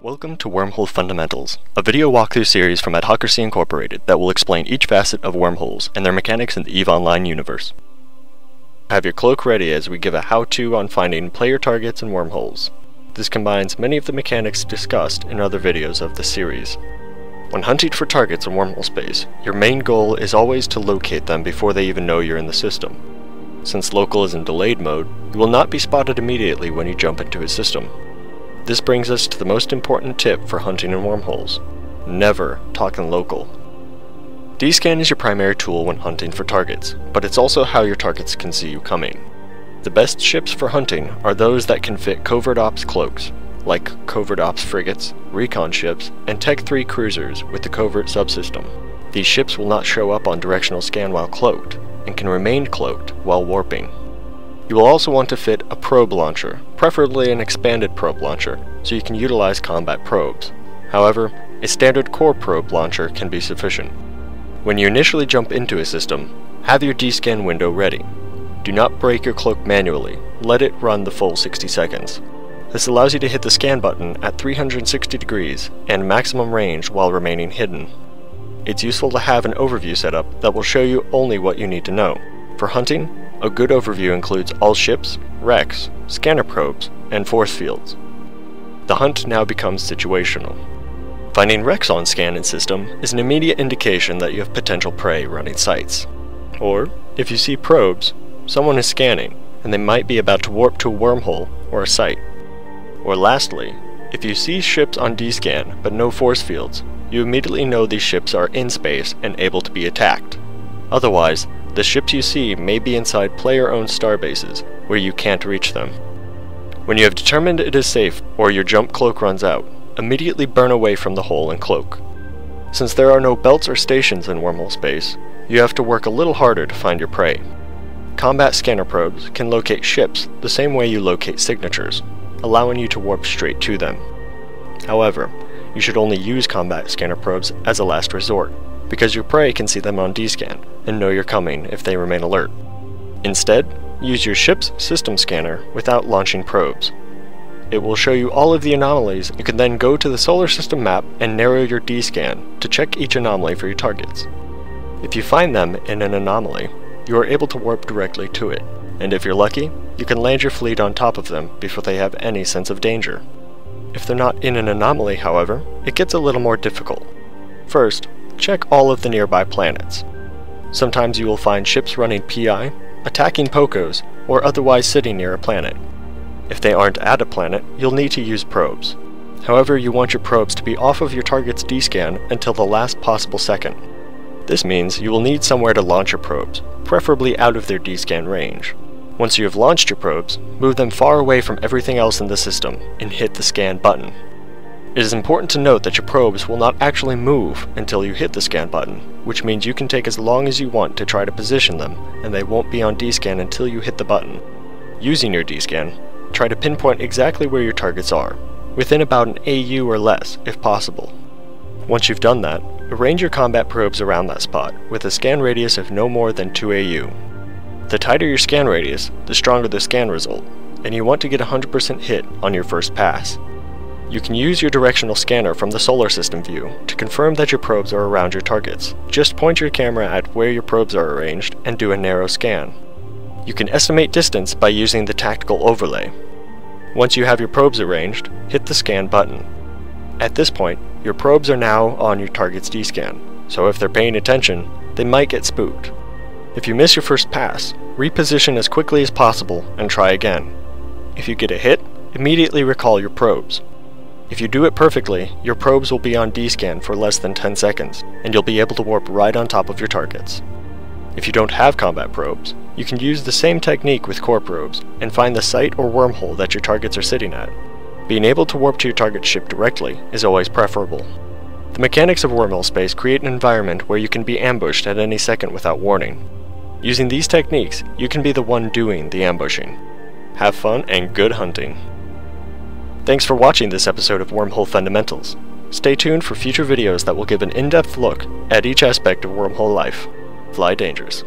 Welcome to Wormhole Fundamentals, a video walkthrough series from Adhocracy Inc that will explain each facet of wormholes and their mechanics in the EVE Online universe. Have your cloak ready as we give a how-to on finding player targets and wormholes. This combines many of the mechanics discussed in other videos of the series. When hunting for targets in wormhole space, your main goal is always to locate them before they even know you're in the system. Since local is in delayed mode, you will not be spotted immediately when you jump into his system. This brings us to the most important tip for hunting in wormholes. Never talk in local. D-scan is your primary tool when hunting for targets, but it's also how your targets can see you coming. The best ships for hunting are those that can fit covert ops cloaks, like covert ops frigates, recon ships, and Tech 3 cruisers with the covert subsystem. These ships will not show up on directional scan while cloaked, and can remain cloaked while warping. You will also want to fit a probe launcher, preferably an expanded probe launcher, so you can utilize combat probes. However, a standard core probe launcher can be sufficient. When you initially jump into a system, have your D-scan window ready. Do not break your cloak manually, let it run the full 60 seconds. This allows you to hit the scan button at 360 degrees and maximum range while remaining hidden. It's useful to have an overview setup that will show you only what you need to know. For hunting, a good overview includes all ships, wrecks, scanner probes, and force fields. The hunt now becomes situational. Finding wrecks on scan and system is an immediate indication that you have potential prey running sites. Or, if you see probes, someone is scanning, and they might be about to warp to a wormhole or a site. Or lastly, if you see ships on D-scan but no force fields, you immediately know these ships are in space and able to be attacked. Otherwise, the ships you see may be inside player-owned starbases, where you can't reach them. When you have determined it is safe, or your jump cloak runs out, immediately burn away from the hole and cloak. Since there are no belts or stations in wormhole space, you have to work a little harder to find your prey. Combat scanner probes can locate ships the same way you locate signatures, allowing you to warp straight to them. However, you should only use combat scanner probes as a last resort, because your prey can see them on D-scan and know you're coming if they remain alert. Instead, use your ship's system scanner without launching probes. It will show you all of the anomalies. You can then go to the solar system map and narrow your D-scan to check each anomaly for your targets. If you find them in an anomaly, you are able to warp directly to it, and if you're lucky, you can land your fleet on top of them before they have any sense of danger. If they're not in an anomaly, however, it gets a little more difficult. First, check all of the nearby planets. Sometimes you will find ships running PI, attacking POCOs, or otherwise sitting near a planet. If they aren't at a planet, you'll need to use probes. However, you want your probes to be off of your target's D-scan until the last possible second. This means you will need somewhere to launch your probes, preferably out of their D-scan range. Once you have launched your probes, move them far away from everything else in the system and hit the scan button. It is important to note that your probes will not actually move until you hit the scan button, which means you can take as long as you want to try to position them, and they won't be on D-scan until you hit the button. Using your D-scan, try to pinpoint exactly where your targets are, within about an AU or less, if possible. Once you've done that, arrange your combat probes around that spot, with a scan radius of no more than 2 AU. The tighter your scan radius, the stronger the scan result, and you want to get 100% hit on your first pass. You can use your directional scanner from the solar system view to confirm that your probes are around your targets. Just point your camera at where your probes are arranged and do a narrow scan. You can estimate distance by using the tactical overlay. Once you have your probes arranged, hit the scan button. At this point, your probes are now on your target's D-scan, so if they're paying attention, they might get spooked. If you miss your first pass, reposition as quickly as possible and try again. If you get a hit, immediately recall your probes. If you do it perfectly, your probes will be on D-scan for less than 10 seconds, and you'll be able to warp right on top of your targets. If you don't have combat probes, you can use the same technique with core probes, and find the site or wormhole that your targets are sitting at. Being able to warp to your target ship directly is always preferable. The mechanics of wormhole space create an environment where you can be ambushed at any second without warning. Using these techniques, you can be the one doing the ambushing. Have fun and good hunting! Thanks for watching this episode of Wormhole Fundamentals. Stay tuned for future videos that will give an in-depth look at each aspect of wormhole life. Fly dangerous.